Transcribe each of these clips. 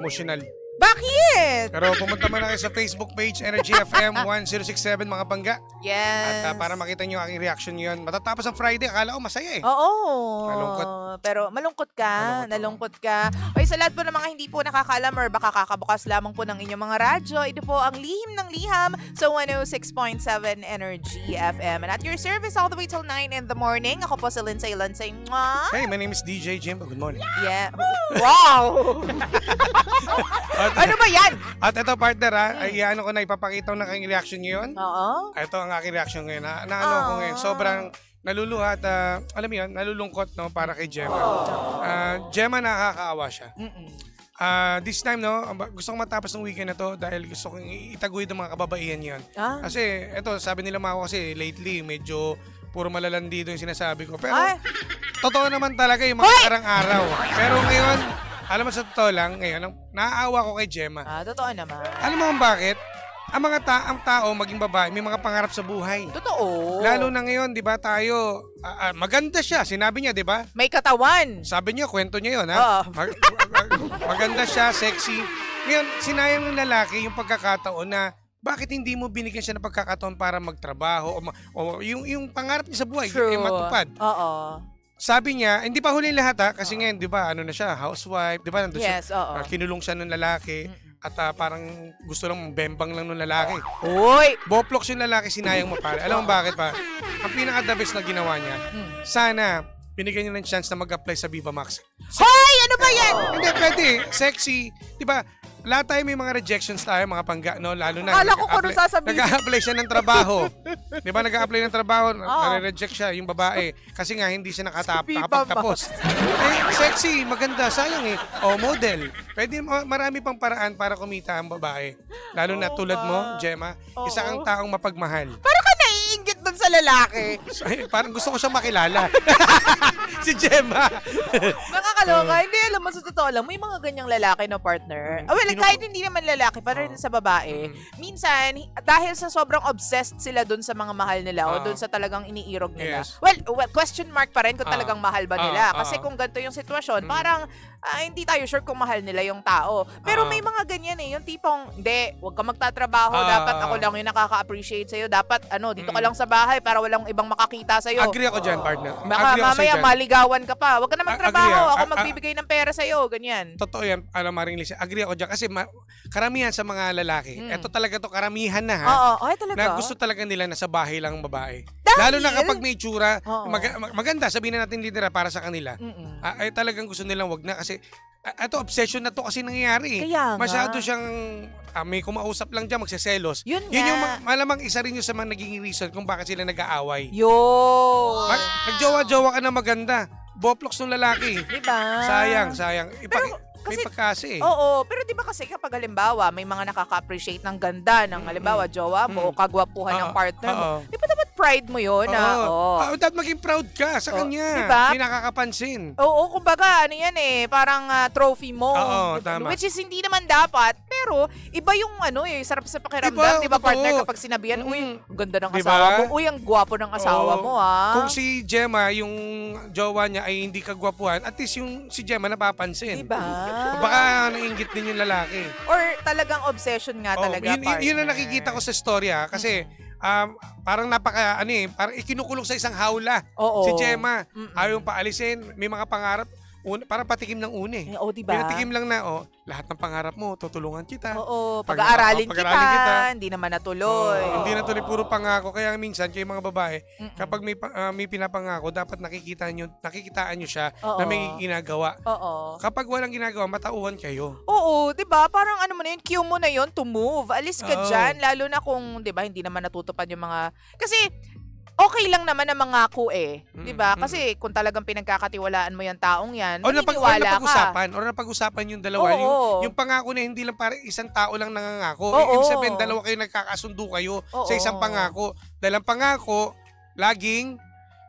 emotional. Bakit? Pero pumunta mo na kayo sa Facebook page, Energy FM 1067 mga bangga. Yes. At para makita nyo aking reaction yun. Matatapos ang Friday, akala ko masaya eh. Oo. Malungkot. Pero malungkot ka. Nalungkot ka. Okay, sa lahat po ng mga hindi po nakakaalam or baka kakabukas lamang po ng inyong mga radyo, ito po ang lihim ng liham sa 106.7 Energy FM. And at your service all the way till 9 in the morning. Ako po si Lindsay Lansay. Mwah! Hey, my name is DJ Jim. Good morning. Yeah. Wow! Ano ba yan? At ito partner ay ano ko na ipapakita ko na kayong reaction ngayon. Oo. Ito ang aking reaction ngayon. Na ano ko ngayon. Sobrang naluluha at alam mo yun, nalulungkot no, para kay Gemma. Gemma nakakaawa siya. This time no, gusto kong matapos ng weekend na to dahil gusto kong itaguyod ng mga kababaihan yan. Kasi ito, sabi nila mga kasi lately medyo puro malalandi yung sinasabi ko. Pero totoo naman talaga yung mga karang araw. Pero ngayon, alam mo sa totoo lang, ngayon, naaawa ko kay Gemma. Totoo naman. Alam mo kung bakit? Ang mga ang tao, maging babae, may mga pangarap sa buhay. Totoo. Lalo na ngayon, di ba tayo, maganda siya, sinabi niya, di ba? May katawan. Sabi niya, kwento niya yun, ha? Maganda siya, sexy. Ngayon, sinayang ng lalaki yung pagkakataon na bakit hindi mo binigyan siya ng pagkakataon para magtrabaho o yung pangarap niya sa buhay, matupad. Oo. Sabi niya, hindi pa huli lahat ha, kasi ngayon, di ba, ano na siya, housewife, di ba, nandun Yes, siya, kinulong siya ng lalaki, at parang gusto lang bembang lang ng lalaki. Uy! Boplox yung lalaki, sinayang mo pare. Alam mo bakit pa? Ang pinaka-the best na ginawa niya, sana, binigyan niya ng chance na mag-apply sa Viva Max. Hoy! Ano ba yan? Hindi, pwede. Sexy. Di ba? Lahat tayo may mga rejections tayo, mga pangga, no? Lalo na, Akala ko kung ano sasabihin. nag-a-apply siya ng trabaho. Di ba, nag-a-apply ng trabaho, nare-reject siya, yung babae. Kasi nga, hindi siya nakapagtapos. Sexy, maganda, sayang eh. Model. Pwede, marami pang paraan para kumita ang babae. Lalo na tulad mo, Gemma, isa kang taong mapagmahal. Parang ka naiinggit dun sa lalaki. Parang gusto ko siyang makilala. Si Gemma. Nakakaloka. Hindi, alam mo, sa totoo lang, may mga ganyang lalaki na partner. Kahit hindi naman lalaki, para rin sa babae. Minsan, dahil sa sobrang obsessed sila dun sa mga mahal nila o dun sa talagang iniirog nila. Yes. Well, question mark pa rin kung talagang mahal ba nila. Kasi kung ganito yung sitwasyon, parang hindi tayo sure kung mahal nila yung tao. Pero may mga ganyan eh, yung tipong, hindi, huwag ka magtatrabaho, dapat ako lang yung nakaka-appreciate sa'yo. Dapat, dito ka lang sa bahay para walang ibang makakita sa'yo. Agree ako dyan, partner. Baka mamaya maligawan ka pa. Huwag ka na magtrabaho. Ako Agree. magbibigay ng pera sa'yo. Ganyan. Totoo yan, Maring Lisa. Agree ako dyan. Kasi karamihan sa mga lalaki, eto talaga to karamihan na ha. Oo, ay talaga. Na gusto talaga nila na sa bahay lang ang babae. Dahil? Lalo na kapag may tsura, maganda, sabihin na natin litera para sa kanila. Ay talagang gusto nilang wag na kasi ito obsession na to kasi nangyayari. Kaya nga. Masyado siyang may kumausap lang dyan, magseselos. Yun yung nga. malamang isa rin yung sa mga naging reason kung bakit sila nag-aaway. Yun. Nagjowa-jowa ka na maganda. Boplox ng lalaki. Diba? Sayang. May kasi, pagkasi eh. Oo, pero di ba kasi kapag halimbawa, may mga nakaka-appreciate ng ganda ng halimbawa, jowa mo o kagwapuhan ng partner mo. Di ba dapat pride mo yun? Dapat maging proud ka sa kanya. Diba? May nakakapansin. Oo, kumbaga, ano yan eh, parang trophy mo. Oo, tama. Which is hindi naman dapat, pero iba yung sarap sa pakiramdam, di ba partner, kapag sinabihan, uy, ang ganda ng asawa mo, uy, ang gwapo ng asawa mo, ha? Kung si Gemma, yung jowa niya ay hindi kagwapuhan, at least yung si Gemma napapansin. Diba? Baka nainggit din yung lalaki. Or talagang obsession nga talaga, partner. Yun ang nakikita ko sa storya kasi parang parang ikinukulong sa isang hawla si Gemma. Ayaw paalisin, may mga pangarap. Parang patikim ng une. Oo, diba? Pinatikim lang na, lahat ng pangarap mo, tutulungan kita. Oo, pag-aaralin kita, hindi naman natuloy. Hindi natuloy, puro pangako. Kaya minsan, kayo mga babae, kapag may pinapangako, dapat nakikitaan nyo siya na may ginagawa. Oo. Kapag walang ginagawa, matauhan kayo. Oo, 'di ba? Parang ano mo na 'yun, cue mo na 'yon to move. Alis ka diyan, lalo na kung 'di ba hindi naman natutupad yung mga kasi okay lang naman ang mangako eh, 'di ba? Kasi kung talagang pinagkakatiwalaan mo 'yang taong 'yan, maniniwala ka. Napag-usapan yung dalawa, yung pangako na hindi lang para isang tao lang nangangako. Ibig sabihin, dalawa kayo nagkakasundo kayo sa isang pangako. Dahil ang pangako, laging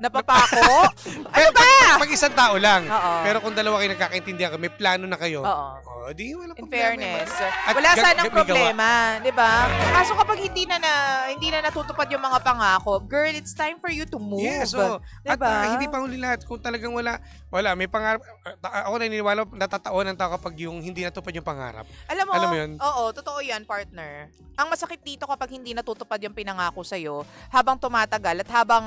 Napapako? Ano ba? Pag isang tao lang. Oo. Pero kung dalawa kayo nagkakaintindihan, may plano na kayo. Oo. Di wala In problema. fairness, At wala sanang may gawa. problema, 'di ba? Kaso kapag hindi na natutupad yung mga pangako, girl, it's time for you to move. Yes, At hindi pa huli lahat. Kung talagang wala, may pangarap. Ako naniniwala, natataonan tao kapag yung hindi natupad yung pangarap. Alam mo yun? Oo, totoo yan, partner. Ang masakit dito kapag hindi natutupad yung pinangako sa'yo, habang tumatagal at habang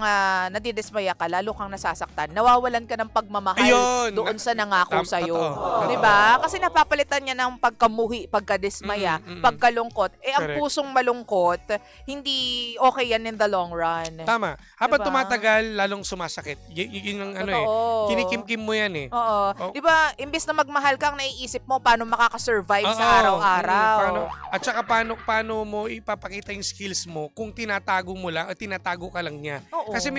nadidismaya ka, lalo kang nasasaktan, nawawalan ka ng pagmamahal Ayun! doon sa nangako sa'yo. Totoo. 'Di ba? Kasi napapalitan niya ng pagkamuhi, pagkadismaya, pagkalungkot. Ang Correct. pusong malungkot, hindi okay yan in the long run. Tama. Habang Diba? tumatagal, lalong sumasakit. Yun ang Totoo. kinikimkim mo yan eh. Oo. Oh. 'Di ba, imbes na magmahal kang naiisip mo paano makaka-survive sa Oo. araw-araw. At saka paano mo ipapakita yung skills mo kung tinatago mo lang at tinatago ka lang niya. Oo. Kasi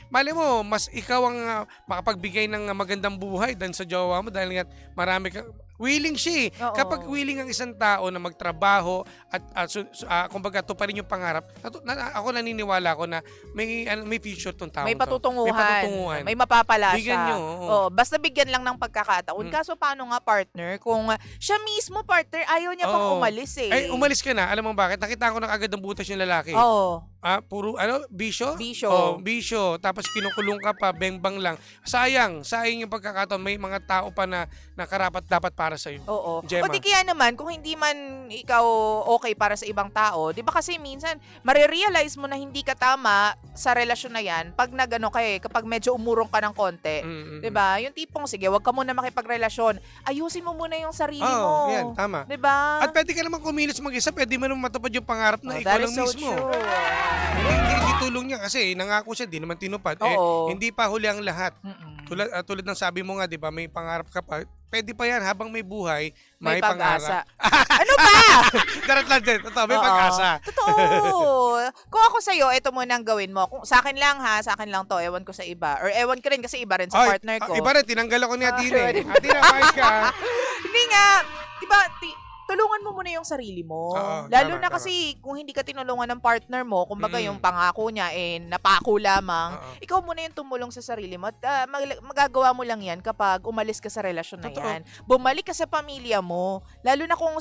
mali mo, mas ikaw ang makapagbigay ng magandang buhay dan sa jowa mo dahil nga marami ka. Willing siya eh. Oo. Kapag willing ang isang tao na magtrabaho at kumbaga to pa rin yung pangarap, ako naniniwala ko na may future tong tao. May patutunguhan. May mapapala Bigyan siya. nyo, oo. Oo, basta bigyan lang ng pagkakataon. Kaso paano nga, partner, kung siya mismo, partner, ayaw niya pang Oo. umalis eh. Ay, umalis ka na. Alam mo bakit? Nakita ko na agad ng butas yung lalaki. Oo. Puro bisyo? Bisyo. Bisyo. Tapos kinukulong ka pa, bengbang lang. Sayang yung pagkakataon. May mga tao pa na karapat dapat para sa iyo. Oo. Gemma. O di kaya naman, kung hindi man ikaw okay para sa ibang tao, di ba kasi minsan, marirealize mo na hindi ka tama sa relasyon na yan pag kapag medyo umurong ka ng konti. Di ba? Yung tipong, sige, wag ka muna makipagrelasyon. Ayusin mo muna yung sarili mo. Yan, tama. Di ba? At pwede ka naman kumilos mag-isa. Pwede mo naman matupad yung pangarap na ikaw That lang is so mismo. true. Hindi tulong niya kasi nangako siya, di naman tinupad. Oo. Hindi pa huli ang lahat. Mm-mm. Tulad ng sabi mo nga, di ba, may pangarap ka pa. Pwede pa yan, habang may buhay, May pangarap. pag-asa. Ano ba? Darat lang din. Totoo, may Oo. pag-asa. Totoo. Kung ako sa'yo, ito muna ang gawin mo. Kung, sa akin lang to. Ewan ko sa iba. Or ewan ko rin kasi iba rin sa partner ko. Iba rin, tinanggal ako ni Atine. Sorry. Atine, ayos ka. Hindi nga. Diba, tulungan mo muna yung sarili mo. Oo, Lalo tama, na kasi kung hindi ka tinulungan ng partner mo, kumbaga Mm. yung pangako niya napako lamang, Oo. ikaw muna yung tumulong sa sarili mo. At magagawa mo lang yan kapag umalis ka sa relasyon na Totoo. yan. Bumalik ka sa pamilya mo. Lalo na kung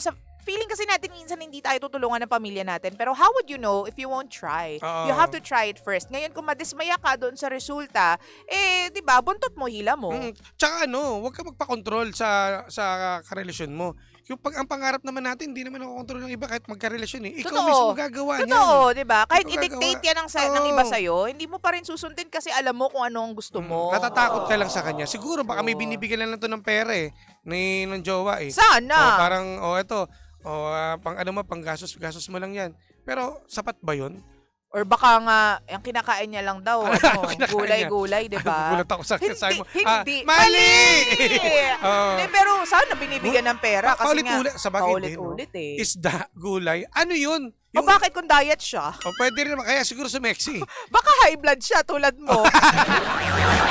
feeling kasi natin minsan hindi tayo tutulungan ng pamilya natin. Pero how would you know if you won't try? Oo. You have to try it first. Ngayon kung madismaya ka doon sa resulta, 'di ba, buntot mo, hila mo. Tsaka huwag ka magpa-control sa karelasyon mo. Yung ang pangarap naman natin, hindi naman ako kontrol ng iba kahit magkarelasyon eh. Ikaw Totoo. mismo gagawa niyan. Totoo, 'di ba? Kahit Ikaw i-dictate gagawa. yan ng iba Oo. sa'yo, hindi mo pa rin susundin kasi alam mo kung ano ang gusto mo. Natatakot ka lang sa kanya. Siguro baka may Oo. binibigyan lang to ng pera ng jowa eh. Sana. Parang, ito, pang gastos mo lang yan. Pero, sapat ba yun? Or baka nga, ang kinakain niya lang daw, kinakain niya? gulay-gulay, 'di ba? Gulat ako sa sabi mo. Hindi. Mali! Oo. Hindi, pero sana binibigyan ng pera kasi nga, Paulit-ulit. Sa bagay din. paulit-ulit eh. Isda, gulay. Ano yun? O bakit kung diet siya? Pwede rin naman. Kaya siguro sumexy. Baka high blood siya tulad mo.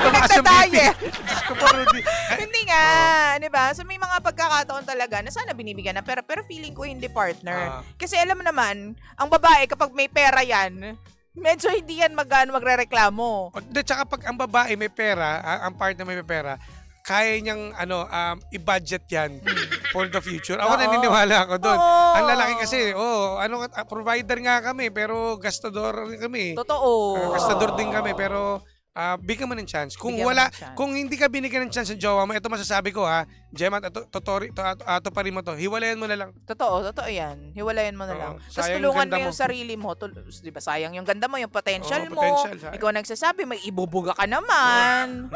Tumaas yung Nagda-diet. BP. Diyos ko po, Rudy. Hindi nga, 'di ba? So may mga pagkakataon talaga na sana binibigyan ng pera, pero feeling ko hindi, partner. Kasi alam mo naman, ang babae kapag may pera 'yan, medyo hindi yan magrereklamo. Tsaka pag ang babae may pera, ang partner may pera, kaya niyang i-budget yan for the future. Ako Oo. naniniwala ako doon. Oo. Ang lalaki kasi, provider nga kami, pero gastador rin kami. Totoo. Gastador din kami, pero bigyan mo ng chance. Kung Bigyan mo ng chance. kung hindi ka binigyan ng chance ng jowa mo, ito masasabi ko Gemma, to pa rin mo to. Hiwalayan mo na lang. Totoo yan. Hiwalayan mo na Oo. lang. Tapos Sayang yung tulungan ganda mo yung mo. sarili mo. Di ba, sayang yung ganda mo, yung potential Oo, mo. potential, sayang. Ikaw nagsasabi, may ibubuga ka naman.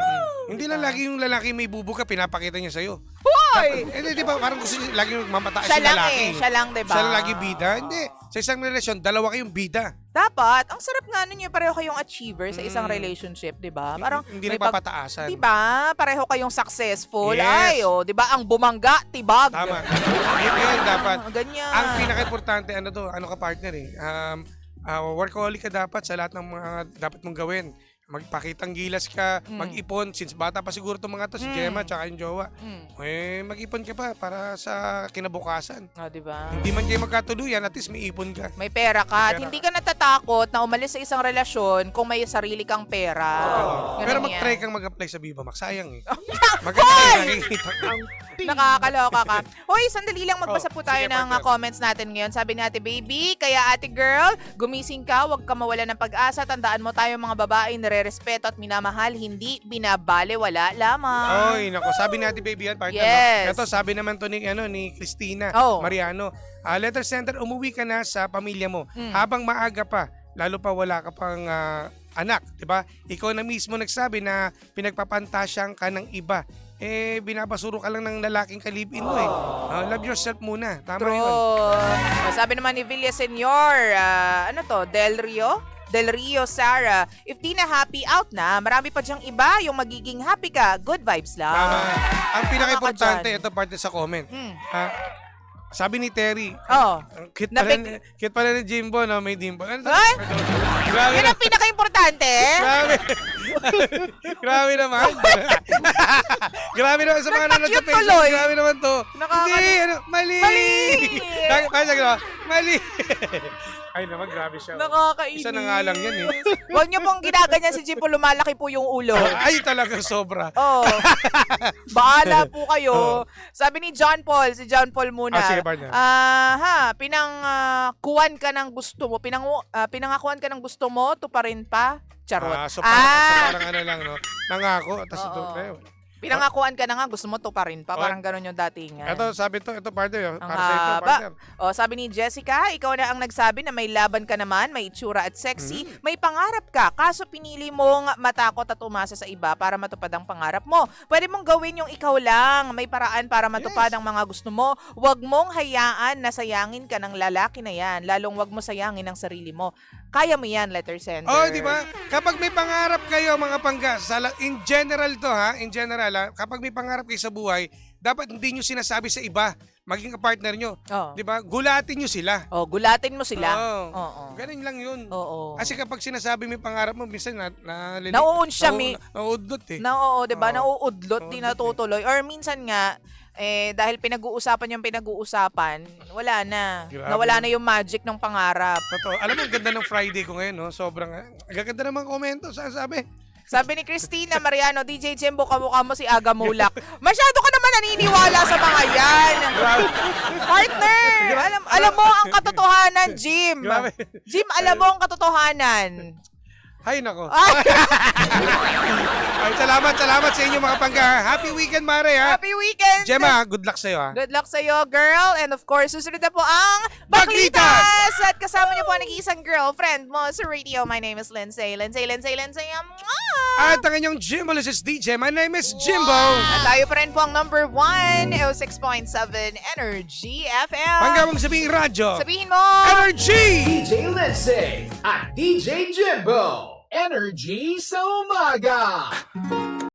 Hindi lang lagi yung lalaki may bubuka, pinapakita niya sa'yo. Hoy! Di ba, parang gusto niya lagi mamataas Siya yung lang lalaki. Siya lang, di ba? Siya lang lagi bida. Hindi. Sa isang relasyon, dalawa kayong bida. Dapat, ang sarap nga nun yung pareho kayong achiever sa isang relationship, di ba? Parang Hindi may nagpapataasan. Di ba? Pareho kayong successful. Yes. Ay, di ba? Ang bumangga, tibag. Tama. Yun dapat. Ganyan. Ang pinaka-importante, ano ka partner workaholic ka dapat sa lahat ng mga dapat mong gawin. magpakitang gilas ka, mag-ipon. Since bata pa siguro itong mga to, si Gemma tsaka yung jowa. Mag-ipon ka pa para sa kinabukasan. Diba? Hindi man kayo magkatuluyan, at least may ipon ka. May pera ka at hindi ka natatakot na umalis sa isang relasyon kung may sarili kang pera. Ganun Pero yan. mag-try kang mag-apply sa Viva Max. Sayang eh. Maganda eh, nakikita ko. Nakakaloka ka. Hoy, sandali lang magbasa po tayo sige, ng partner. comments natin ngayon. Sabi ni Ate Baby, kaya Ate Girl, gumising ka, huwag ka mawala ng pag-asa. Tandaan mo tayo mga babae, nare-respeto at minamahal, hindi binabale, wala lamang. Oy, nako, sabi natin baby yan, partner. Yes. Ito, sabi naman to ni Christina Oh. Mariano. Letter sender, umuwi ka na sa pamilya mo. Mm. Habang maaga pa, lalo pa wala ka pang anak, 'di ba? Ikaw na mismo nagsabi na pinagpapantasyang ka ng iba. Binabasuro ka lang ng lalaking kalibin mo eh. Love yourself muna. Tama True. yun. Sabi naman ni Villa Senor, ano to, Del Rio Sara, if di na happy out na, marami pa diyang iba yung magiging happy ka. Good vibes lang. Tama. Ang pinaka-importante, dyan. ito parte sa comment. Ah, sabi ni Terry, Oh. cute Nabig- pala ni Jimbo, no? May dimple. Ano? Ay! Grabe Yan ang pinaka-importante. Grabe. Grabe naman. Grabe naman sa mga nanonood sa Nagka-cute Facebook. tuloy. Grabe naman to. Hindi, mali. Mali. Kaya ginawa, mali. Ay naman, grabe siya. Nakakainis. Isa na nga lang yan eh. Huwag niyo pong ginaganyan si Jimpo, lumalaki po yung ulo. Ay, talagang sobra. Oh. Bahala po kayo. Sabi ni John Paul, si John Paul muna. Sige, partner. Pinangkuhan ka ng gusto mo. Pinangakuan ka ng gusto mo, tuparin pa. Charot. So parang ano lang, no? Nangako, tapos ito. Oo. Pinangakuan ka na nga, gusto mo tuparin pa. Parang ganun yung datingan. Ito, sabi ito partner. Ang Para sa ito, haba. partner. O, sabi ni Jessica, ikaw na ang nagsabi na may laban ka naman, may itsura at sexy, may pangarap ka, kaso pinili mong matakot at umasa sa iba para matupad ang pangarap mo. Pwede mong gawin yung ikaw lang, may paraan para matupad ang mga gusto mo. Huwag mong hayaan na sayangin ka ng lalaki na yan, lalong huwag mo sayangin ang sarili mo. Kaya mo yan, letter sender. Oh, di ba? Kapag may pangarap kayo, mga pangga, in general to ha, in general ha, kapag may pangarap kayo sa buhay, dapat hindi nyo sinasabi sa iba, maging partner nyo. Oh. Di ba? Gulatin nyo sila. Oh, gulatin mo sila. Oo. Ganun lang yun. Oo. Kasi kapag sinasabi mo yung pangarap mo, minsan Nauunsya, nauudot eh. Oo, 'di ba? Oo. Nauudlot, di natutuloy. Or minsan nga dahil pinag-uusapan yung pinag-uusapan, wala na. Grabe. Nawala na yung magic ng pangarap. Totoo. Alam mo, ang ganda ng Friday ko ngayon, no? Sobrang, gaganda naman komento. Sabi, Sabi ni Christina Mariano, DJ Jimbo, kamukha mo si Aga Mulak. Masyado ka naman naniniwala sa mga yan. Partner, alam mo ang katotohanan, Jim. Grabe. Jim, alam mo ang katotohanan. Hay nako. Ay, Ay, salamat sa inyo mga pangga. Happy weekend, Mare, ha? happy weekend. Gemma, good luck sa'yo, ha? Good luck sa'yo, girl. And of course, susunod na po ang Baklitas! Baklitas! At kasama niyo po ang nag-iisang girlfriend mo sa radio. My name is Lindsay. At ang inyong Jimbolist DJ, my name is Jimbo. At tayo pa rin po ang number 1, 06.7 Energy FM. Pangga mong sabihin radyo. Sabihin mo! Energy! DJ Lindsay at DJ Jimbo. Energy sa umaga.